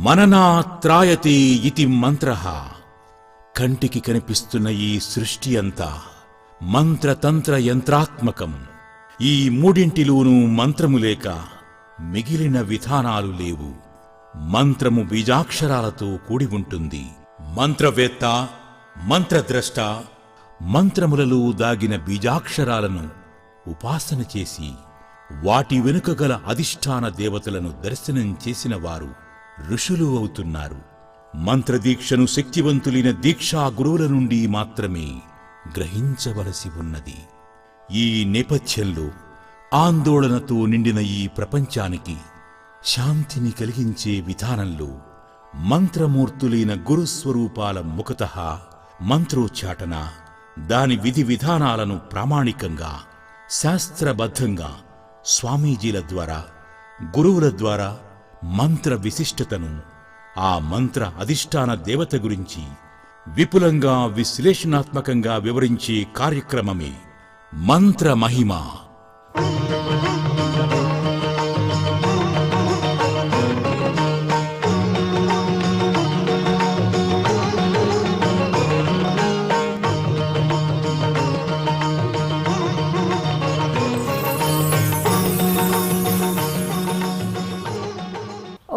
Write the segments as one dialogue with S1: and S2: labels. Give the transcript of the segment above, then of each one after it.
S1: మననాత్రాయతే ఇతి మంత్రః. కంటికి కనిపిస్తున్న ఈ సృష్టి అంతా మంత్రతంత్ర యంత్రాత్మకం. ఈ మూడింటిలోనూ మంత్రము లేక మిగిలిన విధానాలు లేవు. మంత్రము బీజాక్షరాలతో కూడి ఉంటుంది. మంత్రవేత్త, మంత్రద్రష్ట మంత్రములలో దాగిన బీజాక్షరాలను ఉపాసన చేసి వాటి వెనుక గల అధిష్టాన దేవతలను దర్శనం చేసిన వారు ఋషులు అవుతున్నారు. మంత్రదీక్షను శక్తివంతులైన దీక్షా గురువుల నుండి మాత్రమే గ్రహించవలసి ఉన్నది. ఈ నేపథ్యంలో ఆందోళనతో నిండిన ఈ ప్రపంచానికి శాంతిని కలిగించే విధానంలో మంత్రమూర్తులైన గురుస్వరూపాల ముఖతః మంత్రోచ్చాటన, దాని విధి విధానాలను ప్రామాణికంగా శాస్త్రబద్ధంగా స్వామీజీల ద్వారా, గురువుల ద్వారా మంత్ర విశిష్టతను, ఆ మంత్ర అధిష్టాన దేవత గురించి విపులంగా విశ్లేషణాత్మకంగా వివరించే కార్యక్రమమే మంత్ర మహిమ.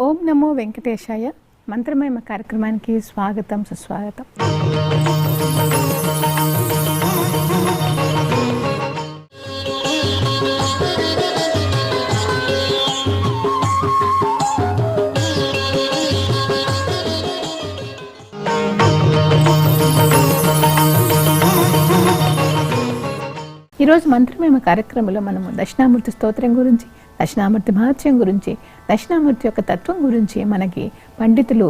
S2: ఓం నమో వెంకటేశాయ. మంత్రమహిమ కార్యక్రమానికి స్వాగతం, సుస్వాగతం. ఈరోజు మంత్రమహిమ కార్యక్రమంలో మనము దక్షిణామూర్తి స్తోత్రం గురించి, దక్షిణామూర్తి మహత్యం గురించి, దక్షిణామూర్తి యొక్క తత్వం గురించి మనకి పండితులు,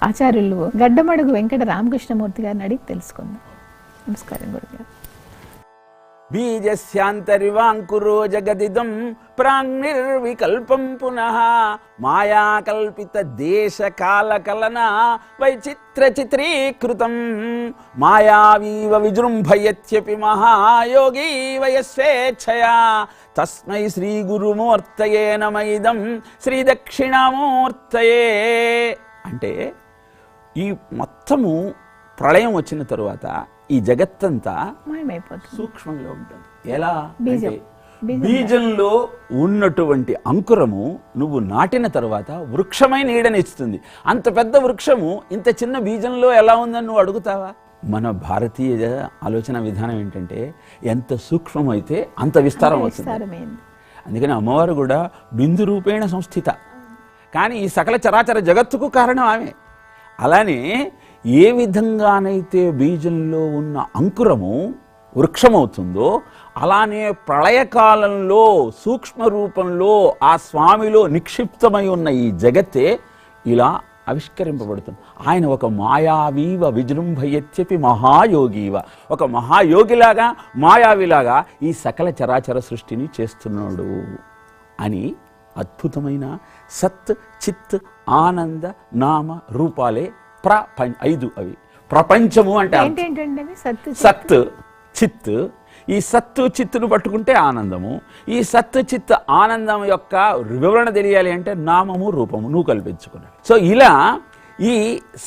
S2: ఆచార్యులు గడ్డమడుగు వెంకట రామకృష్ణమూర్తి గారిని అడిగి తెలుసుకుందాం. నమస్కారం గురుగారు.
S3: బీజస్యాంతరివాంకురో జగదిదం ప్రాంగ్నిర్వికల్పం పునః మాయాకల్పిత దేశ కాలకలన వైచిత్ర చిత్రీకృతం మాయావీవ విజృంభయత్యపి మహాయోగీ వయస్వేచ్ఛయా తస్మై శ్రీ గురుమూర్తయే నమైదం శ్రీ దక్షిణామూర్తయే. అంటే ఈ మొత్తము ప్రళయం వచ్చిన తరువాత ఈ జగత్తంతా సూక్ష్మంగా ఉంటుంది. ఎలా? బీజంలో ఉన్నటువంటి అంకురము నువ్వు నాటిన తర్వాత వృక్షమై నీడనిస్తుంది. అంత పెద్ద వృక్షము ఇంత చిన్న బీజంలో ఎలా ఉందని నువ్వు అడుగుతావా? మన భారతీయ ఆలోచన విధానం ఏంటంటే ఎంత సూక్ష్మమైతే అంత విస్తారం అవుతుంది. అందుకని అమ్మవారు కూడా బిందు రూపేణ సంస్థిత, కానీ ఈ సకల చరాచర జగత్తుకు కారణం ఆమె. అలానే ఏ విధంగానైతే బీజంలో ఉన్న అంకురము వృక్షమవుతుందో అలానే ప్రళయకాలంలో సూక్ష్మ రూపంలో ఆ స్వామిలో నిక్షిప్తమై ఉన్న ఈ జగత్తే ఇలా ఆవిష్కరింపబడుతుంది. ఆయన ఒక మాయావీవ విజృంభయత్యపి మహాయోగీవ, ఒక మహాయోగిలాగా మాయావిలాగా ఈ సకల చరాచర సృష్టిని చేస్తున్నాడు అని అద్భుతమైన సత్ చిత్ ఆనంద నామ రూపాలే ఐదు. అవి ప్రపంచము అంటే సత్ చిత్. ఈ సత్తు చిత్తును పట్టుకుంటే ఆనందము. ఈ సత్తు చిత్ ఆనందం యొక్క వివరణ తెలియాలి అంటే నామము రూపము నువ్వు కల్పించుకున్నావు. సో ఇలా ఈ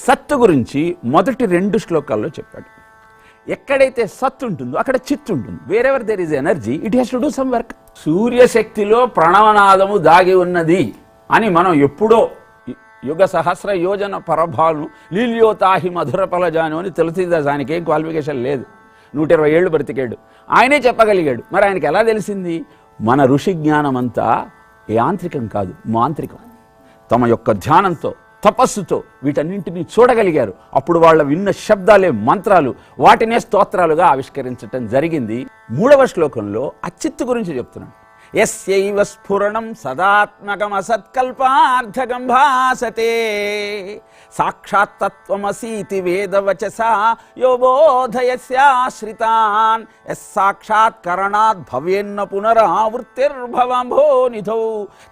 S3: సత్తు గురించి మొదటి 2 శ్లోకాల్లో చెప్పాడు. ఎక్కడైతే సత్ ఉంటుందో అక్కడ చిత్ ఉంటుంది. Wherever there is energy it has to do some work. సూర్యశక్తిలో ప్రణవనాదము దాగి ఉన్నది అని మనం ఎప్పుడో యుగ సహస్ర యోజన పరభాలు లీల్యోతాహి మధుర ఫలజాను అని తులసీదాసానికి ఏం క్వాలిఫికేషన్ లేదు, 120 ఏళ్ళు బ్రతికాడు, ఆయనే చెప్పగలిగాడు. మరి ఆయనకి ఎలా తెలిసింది? మన ఋషి జ్ఞానం అంతా యాంత్రికం కాదు, మాంత్రికం. తమ యొక్క ధ్యానంతో తపస్సుతో వీటన్నింటినీ చూడగలిగారు. అప్పుడు వాళ్ళ విన్న శబ్దాలే మంత్రాలు, వాటినే స్తోత్రాలుగా ఆవిష్కరించటం జరిగింది. 3వ శ్లోకంలో అచిత్తు గురించి చెప్తున్నాడు. యస్యైవ స్ఫురణం సదాత్మకమసత్కల్పార్థకం భాసతే సాక్షాత్తత్వమసీతి వేదవచసా యో బోధయస్యాశ్రితాన్ యస్సాక్షాత్కరణాత్ భవేన్న పునరావృత్తిర్భవభోనిధౌ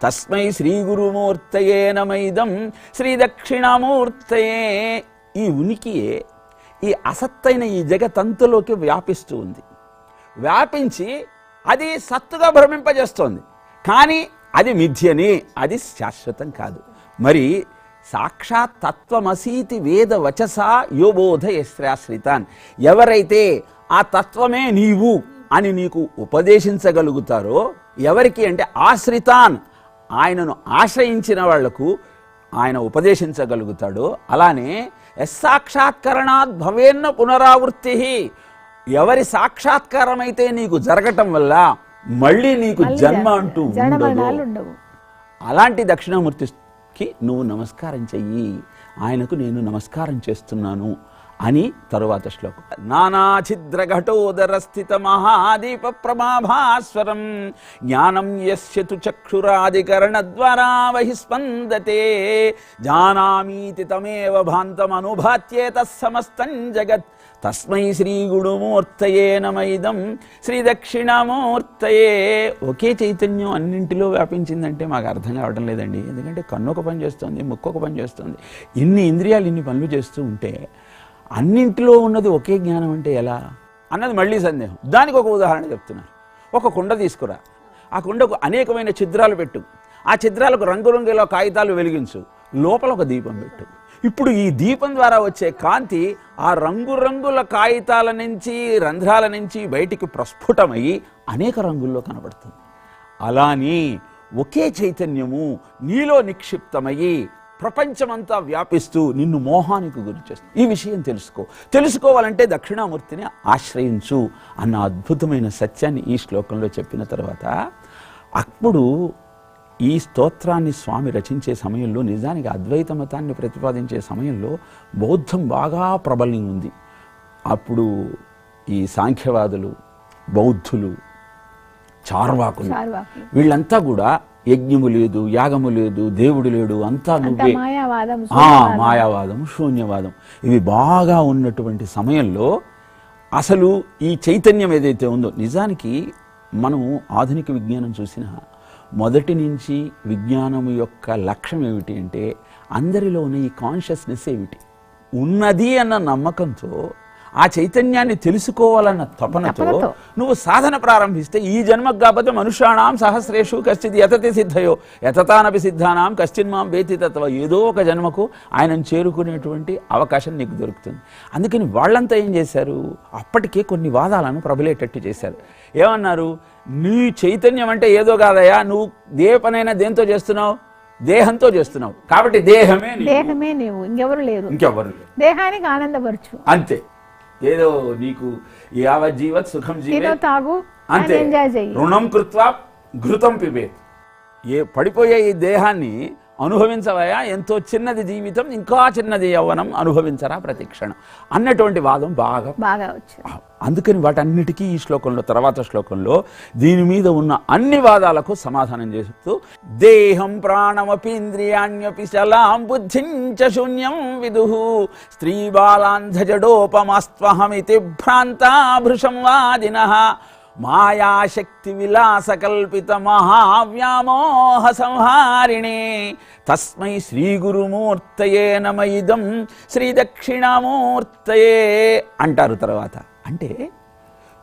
S3: తస్మై శ్రీ గురుమూర్తయే నమైదం శ్రీ దక్షిణామూర్తయే. ఈ ఉనికియే ఈ అసత్తైన ఈ జగతంతులోకి వ్యాపిస్తూ ఉంది. వ్యాపించి అది సత్తుగా భ్రమింపజేస్తోంది, కానీ అది మిథ్యని, అది శాశ్వతం కాదు. మరి సాక్షాత్ తత్వమసీతి వేద వచసా యోబోధయశ్రాశ్రితాన్, ఎవరైతే ఆ తత్వమే నీవు అని నీకు ఉపదేశించగలుగుతారో, ఎవరికి అంటే ఆశ్రితాన్, ఆయనను ఆశ్రయించిన వాళ్లకు ఆయన ఉపదేశించగలుగుతాడు. అలానే యస్సాక్షాత్కరణాత్ భవేన్న పునరావృత్తి, ఎవరి సాక్షాత్కారమైతే నీకు జరగటం వల్ల మళ్ళీ నీకు జన్మ అంటూ ఉండదు, అలాంటి దక్షిణామూర్తికి నువ్వు నమస్కారం చెయ్యి, ఆయనకు నేను నమస్కారం చేస్తున్నాను అని తరువాత శ్లోకం. నానాఛిద్ర ఘటోదర స్థిత మహాదీప ప్రభాభాస్వరం జ్ఞానం యస్యతు చక్షురాదికరణ ద్వారా వహి స్పందతే జానామీతి తమేవ భాంతమనుభాత్యేత సమస్తం జగత్ తస్మై శ్రీ గురుమూర్తయే నమైదం శ్రీ దక్షిణామూర్తయే. ఒకే చైతన్యం అన్నింటిలో వ్యాపించిందంటే మాకు అర్థం కావడం లేదండి. ఎందుకంటే కన్ను ఒక పని చేస్తుంది, ముక్కు ఒక పని చేస్తుంది, ఇన్ని ఇంద్రియాలు ఇన్ని పనులు చేస్తూ ఉంటే అన్నింటిలో ఉన్నది ఒకే జ్ఞానం అంటే ఎలా అన్నది మళ్ళీ సందేహం. దానికి ఒక ఉదాహరణ చెప్తున్నారు. ఒక కుండ తీసుకురా, ఆ కుండకు అనేకమైన ఛిద్రాలు పెట్టు, ఆ ఛిద్రాలకు రంగురంగుల కాగితాలు వెలిగించు, లోపల ఒక దీపం పెట్టు. ఇప్పుడు ఈ దీపం ద్వారా వచ్చే కాంతి ఆ రంగురంగుల కాగితాల నుంచి, రంధ్రాల నుంచి బయటికి ప్రస్ఫుటమయ్యి అనేక రంగుల్లో కనబడుతుంది. అలాని ఒకే చైతన్యము నీలో నిక్షిప్తమయ్యి ప్రపంచమంతా వ్యాపిస్తూ నిన్ను మోహానికి గురి చేస్తుంది. ఈ విషయం తెలుసుకోవాలంటే దక్షిణామూర్తిని ఆశ్రయించు అన్న అద్భుతమైన సత్యాన్ని ఈ శ్లోకంలో చెప్పిన తర్వాత, అప్పుడు ఈ స్తోత్రాన్ని స్వామి రచించే సమయంలో నిజానికి అద్వైత మతాన్ని ప్రతిపాదించే సమయంలో బౌద్ధం బాగా ప్రబలంగా ఉంది. అప్పుడు ఈ సాంఖ్యవాదులు, బౌద్ధులు, చార్వాకులు వీళ్ళంతా కూడా యజ్ఞము లేదు, యాగము లేదు, దేవుడు లేడు, అంతా నువ్వే, మాయావాదం, శూన్యవాదం, ఇవి బాగా ఉన్నటువంటి సమయంలో అసలు ఈ చైతన్యం ఏదైతే ఉందో, నిజానికి మనం ఆధునిక విజ్ఞానం చూసిన మొదటి నుంచి విజ్ఞానం యొక్క లక్ష్యం ఏమిటి అంటే అందరిలో ఉన్న ఈ కాన్షియస్నెస్ ఏమిటి ఉన్నది అన్న నమ్మకంతో, ఆ చైతన్యాన్ని తెలుసుకోవాలన్న తపనతో నువ్వు సాధన ప్రారంభిస్తే ఈ జన్మకు కాకపోతే మనుష్యాణం సహస్రేషు కశ్చిత్ యతతి సిద్ధయో యతతానపి సిద్ధానాం కశ్చిన్మాం వేతి తత్వ, ఏదో ఒక జన్మకు ఆయనను చేరుకునేటువంటి అవకాశం నీకు దొరుకుతుంది. అందుకని వాళ్ళంతా ఏం చేశారు, అప్పటికే కొన్ని వాదాలను ప్రబలేటట్టు చేశారు. ఏమన్నారు, నీ చైతన్యం అంటే ఏదో కాదయా, నువ్వు ఏ పనైనా దేంతో చేస్తున్నావు, దేహంతో చేస్తున్నావు, కాబట్టి దేహమే
S2: నీవు, ఇంకెవరు లేరు,
S3: ఇంకెవరు లేరు,
S2: దేహానికి ఆనందపరచు అంతే,
S3: ఏదో నీకు యావజ్జీవత్ సుఖం జీవేత్ అంతే,
S2: ఎంజాయ్
S3: రుణం కృత్వా ఘృతం పిబేత్. పడిపోయే ఈ దేహాన్ని అనుభవించవయా, ఎంతో చిన్నది జీవితం, ఇంకా చిన్నది యవ్వనం, అనుభవించరా ప్రతిక్షణం అన్నటువంటి వాదం బాగా వచ్చింది. అందుకని వాటన్నిటికీ ఈ శ్లోకంలో, తర్వాత శ్లోకంలో దీని మీద ఉన్న అన్ని వాదాలకు సమాధానం చేస్తూ, దేహం ప్రాణమపీంద్రియాణ్యపి చలాం బుద్ధించ శూన్యం విదుః స్త్రీ బాలాంధజడోపమాస్త్వహమితి భ్రాంతా భృశం వాదినః మాయాశక్తి విలాస కల్పిత మహావ్యామోహ సంహారిణే తస్మై శ్రీ గురుమూర్తయే నమయిదం శ్రీ దక్షిణామూర్తయే అంటారు. తర్వాత అంటే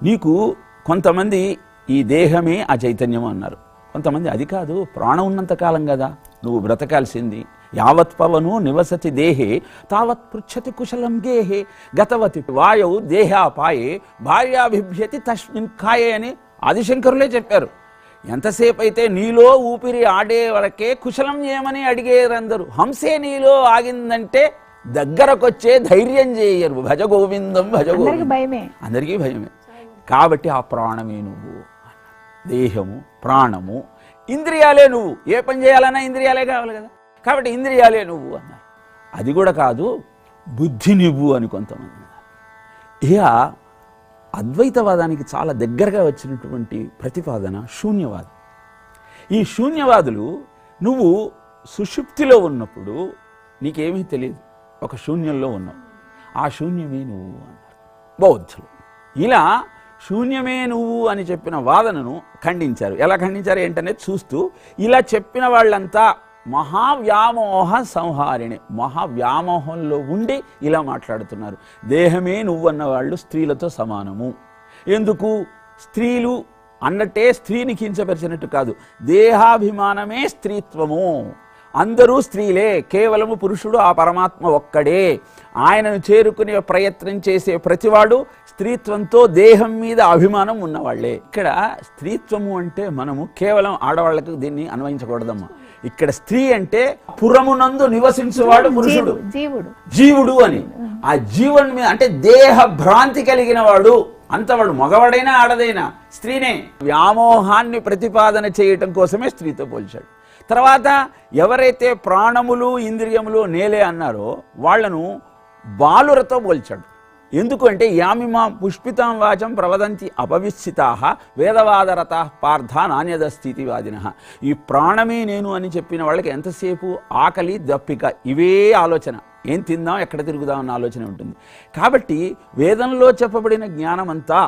S3: నీకు కొంతమంది ఈ దేహమే ఆ చైతన్యం అన్నారు, కొంతమంది అది కాదు, ప్రాణం ఉన్నంతకాలం కదా నువ్వు బ్రతకాల్సింది, యావత్ పవను నివసతి దేహే తావత్ పృచ్చతి కుశలం గేహే గతవతి వాయౌ దేహాపాయే భార్యాభిభ్యతి తస్మిన్ కాయే అని ఆదిశంకరులే చెప్పారు. ఎంతసేపు అయితే నీలో ఊపిరి ఆడే వరకే కుశలం ఏమని అడిగేరందరూ, హంసే నీలో ఆగిందంటే దగ్గరకొచ్చే ధైర్యం చేయరు, భజ గోవిందం భజ గోవిందం, అందరికీ భయమే. కాబట్టి ఆ ప్రాణమే నువ్వు, దేహము ప్రాణము ఇంద్రియాలే నువ్వు, ఏ పని చేయాలన్నా ఇంద్రియాలే కావాలి కదా, కాబట్టి ఇంద్రియాలే నువ్వు అన్నారు. అది కూడా కాదు, బుద్ధి నువ్వు అని కొంతమంది అన్నారు. ఇక అద్వైతవాదానికి చాలా దగ్గరగా వచ్చినటువంటి ప్రతిపాదన శూన్యవాదం. ఈ శూన్యవాదులు నువ్వు సుషుప్తిలో ఉన్నప్పుడు నీకేమీ తెలియదు, ఒక శూన్యంలో ఉన్నావు, ఆ శూన్యమే నువ్వు అన్నారు బౌద్ధులు. ఇలా శూన్యమే నువ్వు అని చెప్పిన వాదనను ఖండించారు. ఎలా ఖండించారు ఏంటనేది చూస్తూ, ఇలా చెప్పిన వాళ్ళంతా మహావ్యామోహ సంహారిణి, మహావ్యామోహంలో ఉండి ఇలా మాట్లాడుతున్నారు. దేహమే నువ్వన్న వాళ్ళు స్త్రీలతో సమానము. ఎందుకు స్త్రీలు అన్నట్టే స్త్రీని కించపరిచినట్టు కాదు, దేహాభిమానమే స్త్రీత్వము. అందరూ స్త్రీలే, కేవలము పురుషుడు ఆ పరమాత్మ ఒక్కడే. ఆయనను చేరుకునే ప్రయత్నం చేసే ప్రతివాడు స్త్రీత్వంతో దేహం మీద అభిమానం ఉన్నవాళ్లే. ఇక్కడ స్త్రీత్వము అంటే మనము కేవలం ఆడవాళ్లకు దీన్ని అన్వయించకూడదమ్మా. ఇక్కడ స్త్రీ అంటే పురమునందు నివసించేవాడు పురుషుడు, జీవుడు అని. ఆ జీవుని మీద అంటే దేహ భ్రాంతి కలిగిన వాడు అంతవాడు, మగవాడైనా ఆడదైనా స్త్రీనే. వ్యామోహాన్ని ప్రతిపాదన చేయటం కోసమే స్త్రీతో పోల్చాడు. తర్వాత ఎవరైతే ప్రాణములు ఇంద్రియములు నేలే అన్నారో వాళ్లను బాలురతో పోల్చాడు. ఎందుకు అంటే యామిమా పుష్పితాం వాచం ప్రవదంతి అపవిశ్చితాః వేదవాదరతాః పార్థ నాణ్యదస్థితివాదినః. ఈ ప్రాణమే నేను అని చెప్పిన వాళ్ళకి ఎంతసేపు ఆకలి దప్పిక ఇవే ఆలోచన, ఏం తిందాం ఎక్కడ తిరుగుదాం అన్న ఆలోచన ఉంటుంది. కాబట్టి వేదంలో చెప్పబడిన జ్ఞానమంతా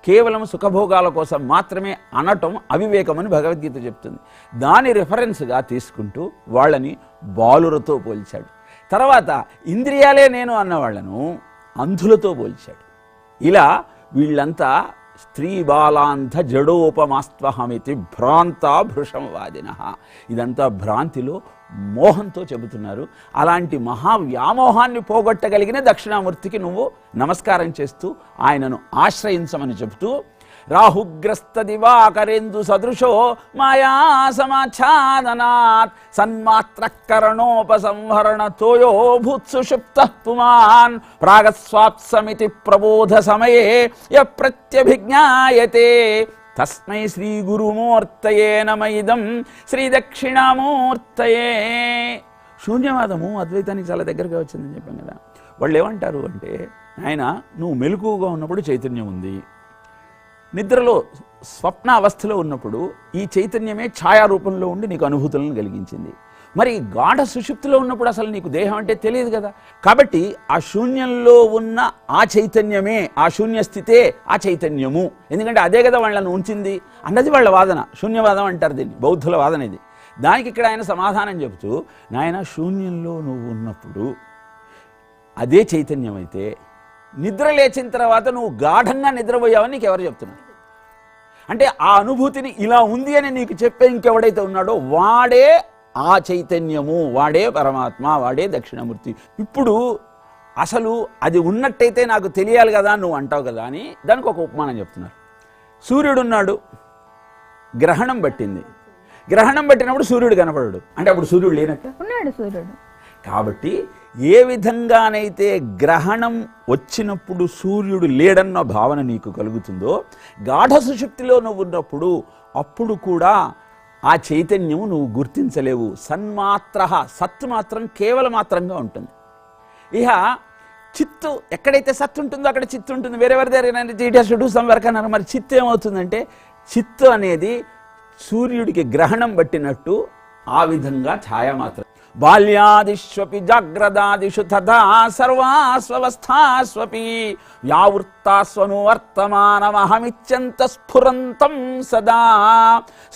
S3: కేవలం సుఖభోగాల కోసం మాత్రమే అనటం అవివేకమని భగవద్గీత చెప్తుంది. దాని రిఫరెన్స్గా తీసుకుంటూ వాళ్ళని బాలురతో పోల్చాడు. తర్వాత ఇంద్రియాలే నేను అన్న వాళ్ళను అంధులతో పోల్చాడు. ఇలా వీళ్ళంతా స్త్రీ బాలాంధ జడోపమాస్త్వహమితి భ్రాంత భృషంవాదిన. ఇదంతా భ్రాంతిలో మోహంతో చెబుతున్నారు. అలాంటి మహావ్యామోహాన్ని పోగొట్టగలిగిన దక్షిణామూర్తికి నువ్వు నమస్కారం చేస్తూ ఆయనను ఆశ్రయించమని చెబుతూ రాహుగ్రస్త దివాకరేందు సదృశో మాయా సమాఛాదనాత్ సన్మాత్రకరణోపసంహరణ తోయో భూత్సుషుప్త పుమాన్ ప్రాగస్వాప్సమితి ప్రబోధ సమయే య ప్రత్యభిజ్ఞాయతే తస్మై శ్రీ గురుమూర్తయే నమయిదం శ్రీ దక్షిణామూర్తయే. శూన్యవాదము అద్వైతానికి చాలా దగ్గరగా వచ్చిందని చెప్పాం కదా. వాళ్ళు ఏమంటారు అంటే, ఆయన నువ్వు మెలకువగా ఉన్నప్పుడు చైతన్యం ఉంది, నిద్రలో స్వప్న అవస్థలో ఉన్నప్పుడు ఈ చైతన్యమే ఛాయారూపంలో ఉండి నీకు అనుభూతులను కలిగించింది. మరి గాఢ సుషుప్తిలో ఉన్నప్పుడు అసలు నీకు దేహం అంటే తెలియదు కదా. కాబట్టి ఆ శూన్యంలో ఉన్న ఆ చైతన్యమే, ఆ శూన్య స్థితే ఆ చైతన్యము. ఎందుకంటే అదే కదా వాళ్ళని ఉంచింది అన్నది వాళ్ళ వాదన. శూన్యవాదం అంటారు దీన్ని, బౌద్ధుల వాదన ఇది. దానికి ఇక్కడ ఆయన సమాధానం చెబుతూ, నాయన శూన్యంలో నువ్వు ఉన్నప్పుడు అదే చైతన్యం అయితే నిద్ర లేచిన తర్వాత నువ్వు గాఢంగా నిద్రపోయావని నీకు ఎవరు చెప్తున్నారు? అంటే ఆ అనుభూతిని ఇలా ఉంది అని నీకు చెప్పే ఇంకెవడైతే ఉన్నాడో వాడే ఆ చైతన్యము, వాడే పరమాత్మ, వాడే దక్షిణామూర్తి. ఇప్పుడు అసలు అది ఉన్నట్టయితే నాకు తెలియాలి కదా నువ్వు అంటావు కదా అని దానికి ఒక ఉపమానం చెప్తున్నారు. సూర్యుడున్నాడు, గ్రహణం పట్టింది, గ్రహణం పట్టినప్పుడు సూర్యుడు కనపడడు, అంటే అప్పుడు సూర్యుడు లేనట్టు
S2: ఉన్నాడు సూర్యుడు.
S3: కాబట్టి ఏ విధంగానైతే గ్రహణం వచ్చినప్పుడు సూర్యుడు లేడన్న భావన నీకు కలుగుతుందో, గాఢ సుషుప్తిలో నువ్వు ఉన్నప్పుడు అప్పుడు కూడా ఆ చైతన్యము నువ్వు గుర్తించలేవు. సన్మాత్ర, సత్ మాత్రం కేవల మాత్రంగా ఉంటుంది. ఇహ చిత్తు ఎక్కడైతే సత్తు ఉంటుందో అక్కడ చిత్తు ఉంటుంది. వేరెవరి దగ్గర సంవర్క్ అన్నారు. మరి చిత్తు ఏమవుతుందంటే, చిత్తు అనేది సూర్యుడికి గ్రహణం పట్టినట్టు ఆ విధంగా ఛాయ మాత్రం. బాల్యాదిష్వపి జాగ్రదాదిషు తథా సర్వాస్వస్థాస్వపి వ్యావృత్తాస్వనువర్తమానమహమిత్యంత స్ఫురంతం సదా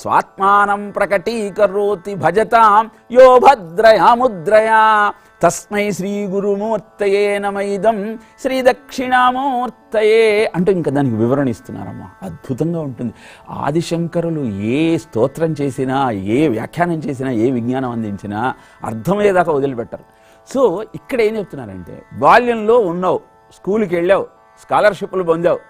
S3: స్వాత్మానం ప్రకటీకరోతి భజతాం యో భద్రయా ముద్రయా తస్మై శ్రీ గురుమూర్తయే నమయిదం శ్రీ దక్షిణామూర్తయే అంటూ ఇంకా దానికి వివరణ ఇస్తున్నారమ్మా. అద్భుతంగా ఉంటుంది. ఆదిశంకరులు ఏ స్తోత్రం చేసినా, ఏ వ్యాఖ్యానం చేసినా, ఏ విజ్ఞానం అందించినా అర్థమయ్యేదాకా వదిలిపెట్టరు. సో ఇక్కడ ఏం చెప్తున్నారంటే, బాల్యంలో ఉన్నావు, స్కూల్కి వెళ్ళావు, స్కాలర్షిప్లు పొందావు,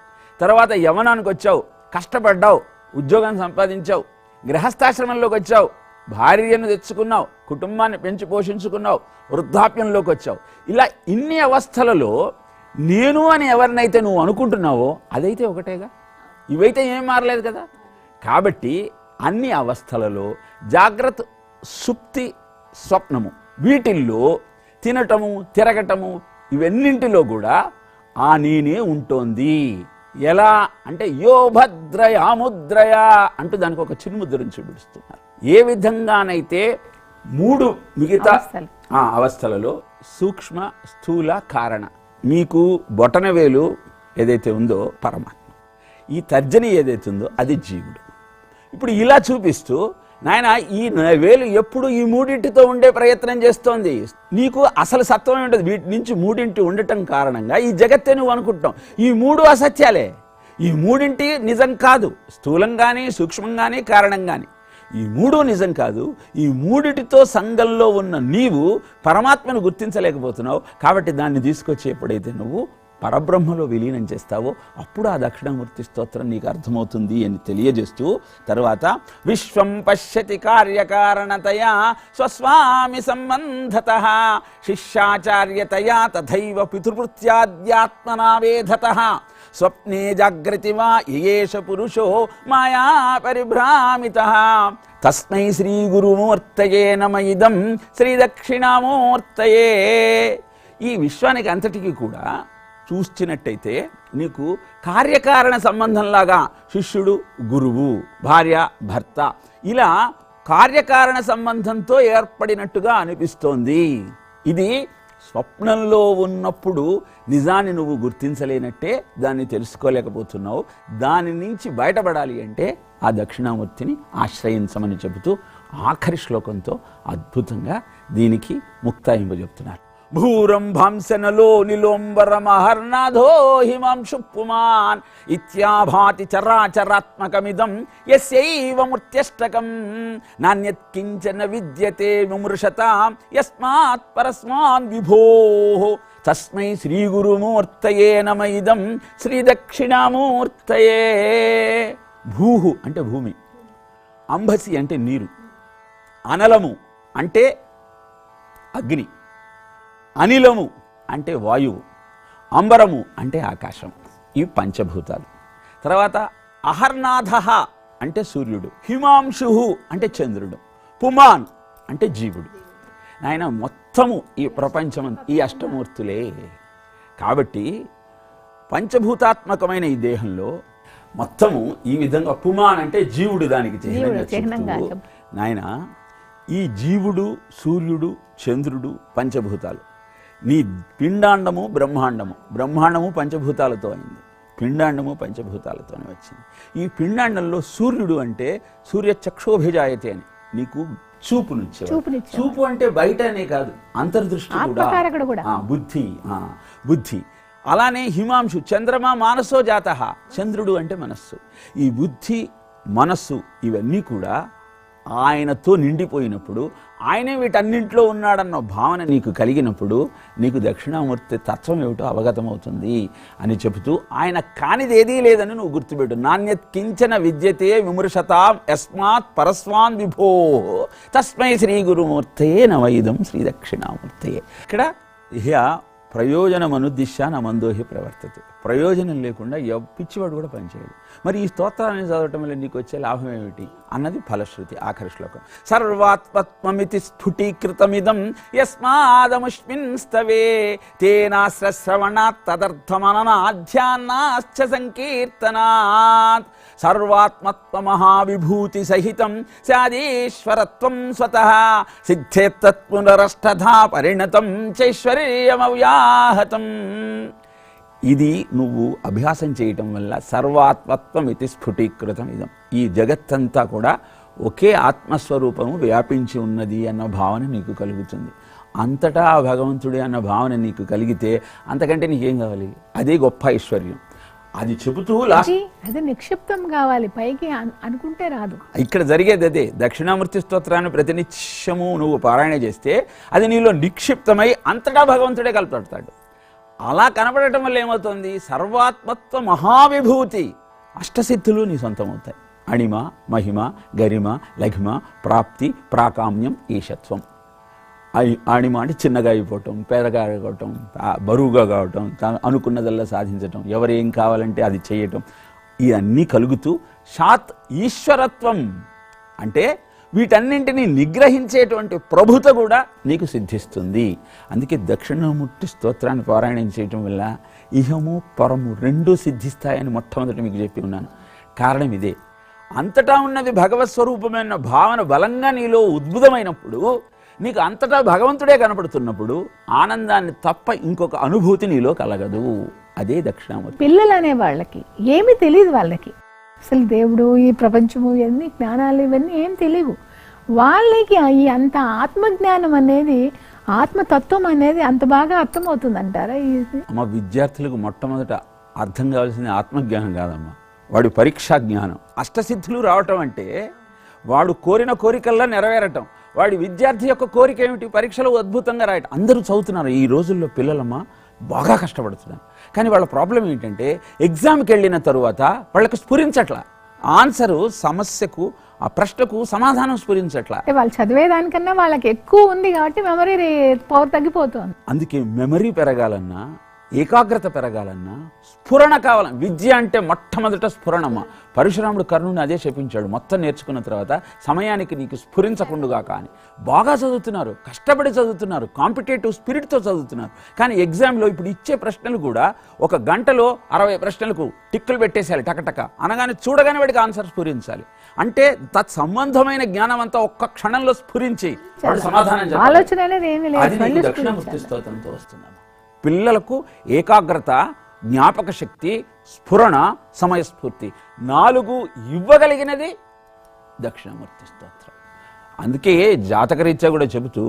S3: తర్వాత యవనానికి వచ్చావు, కష్టపడ్డావు, ఉద్యోగం సంపాదించావు, గృహస్థాశ్రమంలోకి వచ్చావు, భార్యను తెచ్చుకున్నావు, కుటుంబాన్ని పెంచి పోషించుకున్నావు, వృద్ధాప్యంలోకి వచ్చావు. ఇలా ఇన్ని అవస్థలలో నేను అని ఎవరినైతే నువ్వు అనుకుంటున్నావో అదైతే ఒకటేగా, ఇవైతే ఏం మారలేదు కదా. కాబట్టి అన్ని అవస్థలలో జాగ్రత్త, సుప్తి, స్వప్నము, వీటిల్లో తినటము, తిరగటము, ఇవన్నింటిలో కూడా ఆ నేనే ఉంటోంది. ఎలా అంటే యో భద్రయా ముద్రయా అంటూ దానికి ఒక చిన్ముద్రను చూపిస్తున్నారు. ఏ విధంగానైతే మూడు మిగతా అవస్థలలో సూక్ష్మ, స్థూల, కారణ, మీకు బొటనవేలు ఏదైతే ఉందో పరమాత్మ, ఈ తర్జని ఏదైతే ఉందో అది జీవుడు. ఇప్పుడు ఇలా చూపిస్తూ, నాయన ఈ వేలు ఎప్పుడు ఈ మూడింటితో ఉండే ప్రయత్నం చేస్తోంది. నీకు అసలు సత్వమే ఉండదు, వీటి నుంచి మూడింటి ఉండటం కారణంగా ఈ జగత్తే నువ్వు అనుకుంటాం. ఈ మూడు అసత్యాలే, ఈ మూడింటి నిజం కాదు. స్థూలం కానీ, సూక్ష్మం కానీ, కారణం కానీ. ఈ మూడు నిజం కాదు. ఈ మూడిటితో సంఘంలో ఉన్న నీవు పరమాత్మను గుర్తించలేకపోతున్నావు. కాబట్టి దాన్ని తీసుకొచ్చి ఎప్పుడైతే నువ్వు పరబ్రహ్మలో విలీనం చేస్తావో అప్పుడు ఆ దక్షిణామూర్తి స్తోత్రం నీకు అర్థమవుతుంది అని తెలియజేస్తూ తర్వాత విశ్వం పశ్యతి కార్యకారణతయా స్వస్వామి సంబంధతః శిష్యాచార్యతయా తథైవ పితృవృత్యాద్యాత్మనా వేధతః స్వప్నే జాగ్రతి వా యేష పురుషో మాయా పరిభ్రామితః తస్మై శ్రీ గురుమూర్తయే నమ ఇదం శ్రీ దక్షిణామూర్తయే. ఈ విశ్వానికి అంతటికీ కూడా చూసినట్టయితే నీకు కార్యకారణ సంబంధంలాగా శిష్యుడు గురువు, భార్య భర్త, ఇలా కార్యకారణ సంబంధంతో ఏర్పడినట్టుగా అనిపిస్తోంది. ఇది స్వప్నంలో ఉన్నప్పుడు నిజాన్ని నువ్వు గుర్తించలేనట్టే దాన్ని తెలుసుకోలేకపోతున్నావు. దాని నుంచి బయటపడాలి అంటే ఆ దక్షిణామూర్తిని ఆశ్రయించమని చెబుతూ ఆఖరి శ్లోకంతో అద్భుతంగా దీనికి ముక్తాయింపు చెప్తున్నారు. భూరంభంసనలో నిలోంబరమహర్నాథో హిమాంశు పుమాన్ ఇత్యాభాతి చరాచరాత్మకమిదం యస్యైవ మూర్త్యష్టకం నాణ్యత్ కించన విద్యతే విమృశతాం యస్మాత్ పరస్మాన్ విభోః తస్మై శ్రీ గురుమూర్తయే నమ ఇదం శ్రీ దక్షిణామూర్తయే. భూహు అంటే భూమి, అంబసి అంటే నీరు, అనలము అంటే అగ్ని, అనిలము అంటే వాయువు, అంబరము అంటే ఆకాశం. ఇవి పంచభూతాలు. తర్వాత అహర్నాథ అంటే సూర్యుడు, హిమాంశు అంటే చంద్రుడు, పుమాన్ అంటే జీవుడు. నాయన మొత్తము ఈ ప్రపంచం ఈ అష్టమూర్తులే. కాబట్టి పంచభూతాత్మకమైన ఈ దేహంలో మొత్తము ఈ విధంగా పుమాన్ అంటే జీవుడు దానికి చిహ్నంగా నాయన ఈ జీవుడు, సూర్యుడు, చంద్రుడు పంచభూతాలు. నీ పిండాండము బ్రహ్మాండము, బ్రహ్మాండము పంచభూతాలతో అయింది, పిండాండము పంచభూతాలతోనే వచ్చింది. ఈ పిండాండంలో సూర్యుడు అంటే సూర్య చక్షోభిజాయతే అని నీకు చూపునిచ్చేవాడు. చూపు అంటే బయట అనే కాదు, అంతర్దృష్టి కూడా, బుద్ధి. అలానే హిమాంశు చంద్రమా మానసో జాతః, చంద్రుడు అంటే మనస్సు. ఈ బుద్ధి మనస్సు ఇవన్నీ కూడా ఆయనతో నిండిపోయినప్పుడు, ఆయనే వీటన్నింటిలో ఉన్నాడన్న భావన నీకు కలిగినప్పుడు నీకు దక్షిణామూర్తి తత్వం ఏమిటో అవగతమవుతుంది అని చెబుతూ ఆయన కానిదేదీ లేదని నువ్వు గుర్తుపెట్టు. నాణ్యత్ కించన విద్యతే విమృశతాం యస్మాత్ పరస్మాన్ విభోః తస్మై శ్రీ గురుమూర్తయే నమ ఇదం శ్రీ దక్షిణామూర్తయే. ఇక్కడ ఇహ ప్రయోజనమనుద్దిశ్య నా మందోహి ప్రవర్తతే. ప్రయోజనం లేకుండా పిచ్చివాడు కూడా పనిచేయడు. మరి ఈ స్తోత్రాన్ని చదవటం వల్ల నీకు వచ్చే లాభం ఏమిటి అన్నది ఫలశ్రుతి. ఆఖరి శ్లోకం సర్వాత్మత్వమితి స్ఫుటీకృతమిదం యస్మాదముష్మిన్ స్తవే తేనాశ్రశ్రవణాత్ తదర్థమననాధ్యాన్నాశ్చ సంకీర్తనాత్ సర్వాత్మత్వ మహావిభూతి సహితం స్యాదీశ్వరత్వం స్వతః సిద్ధేత్తత్పునరష్టధా పరిణతం చైశ్వర్యమవ్యాహతం. ఇది నువ్వు అభ్యాసం చేయటం వల్ల సర్వాత్మత్వం ఇది స్ఫుటీకృతం ఇదం, ఈ జగత్తంతా కూడా ఒకే ఆత్మస్వరూపము వ్యాపించి ఉన్నది అన్న భావన నీకు కలుగుతుంది. అంతటా భగవంతుడే అన్న భావన నీకు కలిగితే అంతకంటే నీకేం కావాలి? అదే గొప్ప ఐశ్వర్యం. అది చెబుతూ
S2: అదే నిక్షిప్తం కావాలి, పైకి అనుకుంటే రాదు.
S3: ఇక్కడ జరిగేది అదే. దక్షిణామూర్తి స్తోత్రాన్ని ప్రతినిత్యము నువ్వు పారాయణ చేస్తే అది నీలో నిక్షిప్తమై అంతటా భగవంతుడే కలుపుతాడు. అలా కనపడటం వల్ల ఏమవుతుంది? సర్వాత్మత్వ మహావిభూతి, అష్టసిద్ధులు నీ సొంతం అవుతాయి. అణిమ, మహిమ, గరిమ, లఘిమ, ప్రాప్తి, ప్రాకామ్యం, ఈశత్వం. అణిమ అంటే చిన్నగా అయిపోవటం, పేదగా అయిపోవటం, బరువుగా కావటం, అనుకున్నదల్లా సాధించటం, ఎవరేం కావాలంటే అది చేయటం, ఇవన్నీ కలుగుతూ షాత్ ఈశ్వరత్వం అంటే వీటన్నింటినీ నిగ్రహించేటువంటి ప్రభుత కూడా నీకు సిద్ధిస్తుంది. అందుకే దక్షిణామూర్తి స్తోత్రాన్ని పారాయణం చేయటం వల్ల ఇహము పరము రెండూ సిద్ధిస్తాయని మొట్టమొదటి మీకు చెప్పి ఉన్నాను. కారణం ఇదే. అంతటా ఉన్నది భగవత్ స్వరూపమైన భావన బలంగా నీలో ఉద్భుతమైనప్పుడు, నీకు అంతటా భగవంతుడే కనపడుతున్నప్పుడు ఆనందాన్ని తప్ప ఇంకొక అనుభూతి నీలో కలగదు. అదే దక్షిణామూర్తి.
S2: పిల్లలు అనే వాళ్ళకి ఏమీ తెలియదు, వాళ్ళకి అసలు దేవుడు, ఈ ప్రపంచము, ఇవన్నీ జ్ఞానాలు ఇవన్నీ ఏం తెలియవు. వాళ్ళకి ఈ అంత ఆత్మజ్ఞానం అనేది, ఆత్మతత్వం అనేది అంత బాగా అర్థమవుతుంది అంటారా?
S3: అమ్మ, విద్యార్థులకు మొట్టమొదట అర్థం కావాల్సింది ఆత్మజ్ఞానం కాదమ్మా, వాడి పరీక్షా జ్ఞానం. అష్టసిద్ధులు రావటం అంటే వాడు కోరిన కోరికల్లా నెరవేరటం, వాడి విద్యార్థి యొక్క కోరిక ఏమిటి, పరీక్షలో అద్భుతంగా రాయటం. అందరూ చదువుతున్నారు ఈ రోజుల్లో, పిల్లలమ్మ బాగా కష్టపడుతున్నారు. కానీ వాళ్ళ ప్రాబ్లం ఏంటంటే ఎగ్జామ్కి వెళ్ళిన తరువాత వాళ్ళకి స్ఫురించట్లా ఆన్సరు, సమస్యకు ఆ ప్రశ్నకు సమాధానం స్ఫురించట్లా.
S2: వాళ్ళు చదివేదానికన్నా వాళ్ళకి ఎక్కువ ఉంది కాబట్టి మెమరీ పవర్ తగ్గిపోతుంది.
S3: అందుకే మెమరీ పెరగాలన్నా, ఏకాగ్రత పెరగాలన్నా స్ఫురణ కావాలి. విద్య అంటే మొట్టమొదట స్ఫురణమ్మ. పరశురాముడు కర్ణుని అదే చెప్పించాడు. మొత్తం నేర్చుకున్న తర్వాత సమయానికి నీకు స్ఫురించకుండుగా. కానీ బాగా చదువుతున్నారు, కష్టపడి చదువుతున్నారు, కాంపిటేటివ్ స్పిరిట్తో చదువుతున్నారు. కానీ ఎగ్జామ్లో ఇప్పుడు ఇచ్చే ప్రశ్నలు కూడా ఒక గంటలో 60 ప్రశ్నలకు టిక్కులు పెట్టేసేయాలి టకటక అనగానే చూడగానే వాడికి ఆన్సర్ స్ఫురించాలి. అంటే తత్సంబంధమైన జ్ఞానం అంతా ఒక్క క్షణంలో స్ఫురించి వాడు సమాధానం చెప్పాలి.
S2: ఆలోచన అనేది ఏమీ లేదు.
S3: అది నీకు దక్షిణామూర్తి స్తోత్రంతో వస్తుందమ్మా. పిల్లలకు ఏకాగ్రత, జ్ఞాపక శక్తి, స్ఫురణ, సమయస్ఫూర్తి 4 ఇవ్వగలిగినది దక్షిణామూర్తి స్తోత్రం. అందుకే జాతకరీత్యా కూడా చెబుతూ,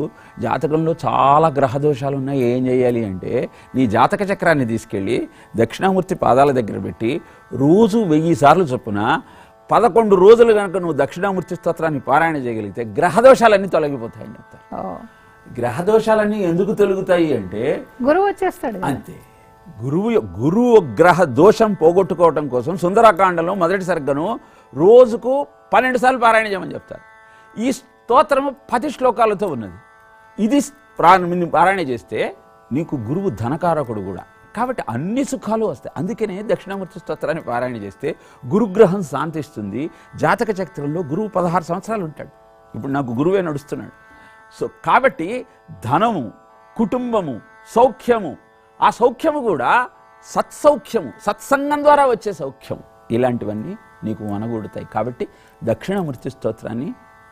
S3: జాతకంలో చాలా గ్రహదోషాలు ఉన్నాయి, ఏం చేయాలి అంటే నీ జాతక చక్రాన్ని తీసుకెళ్ళి దక్షిణామూర్తి పాదాల దగ్గర పెట్టి రోజు 1000 సార్లు చొప్పున 11 రోజులు కనుక నువ్వు దక్షిణామూర్తి స్తోత్రాన్ని పారాయణ చేయగలిగితే గ్రహదోషాలన్నీ తొలగిపోతాయని చెప్తారు. గ్రహదోషాలన్నీ ఎందుకు తొలగుతాయి అంటే
S2: గురువు వచ్చేస్తాడు
S3: అంతే. గురువు గ్రహ దోషం పోగొట్టుకోవటం కోసం సుందరకాండలో మొదటి సర్గను రోజుకు 12 సార్లు పారాయణ చేయమని చెప్తారు. ఈ స్తోత్రము 10 శ్లోకాలతో ఉన్నది. ఇది పారాయణ చేస్తే నీకు గురువు ధనకారకుడు కూడా, కాబట్టి అన్ని సుఖాలు వస్తాయి. అందుకనే దక్షిణామూర్తి స్తోత్రాన్ని పారాయణ చేస్తే గురుగ్రహం శాంతిస్తుంది. జాతక చక్రంలో గురువు 16 సంవత్సరాలు ఉంటాడు. ఇప్పుడు నాకు గురువే నడుస్తున్నాడు. సో కాబట్టి ధనము, కుటుంబము, సౌఖ్యము, ఆ సౌఖ్యము కూడా సత్సౌఖ్యము, సత్సంగం ద్వారా వచ్చే సౌఖ్యము, ఇలాంటివన్నీ నీకు మనగూడుతాయి. కాబట్టి దక్షిణామూర్తి స్తోత్రాన్ని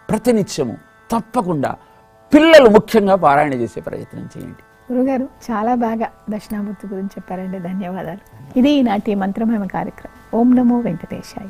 S3: ప్రతినిత్యము తప్పకుండా పిల్లలు ముఖ్యంగా పారాయణ చేసే ప్రయత్నం చేయండి.
S2: గురుగారు చాలా బాగా దక్షిణామూర్తి గురించి చెప్పారండి. ధన్యవాదాలు. ఇది ఈనాటి మంత్రమేమ కార్యక్రమం. ఓం నమో వెంకటేశాయ.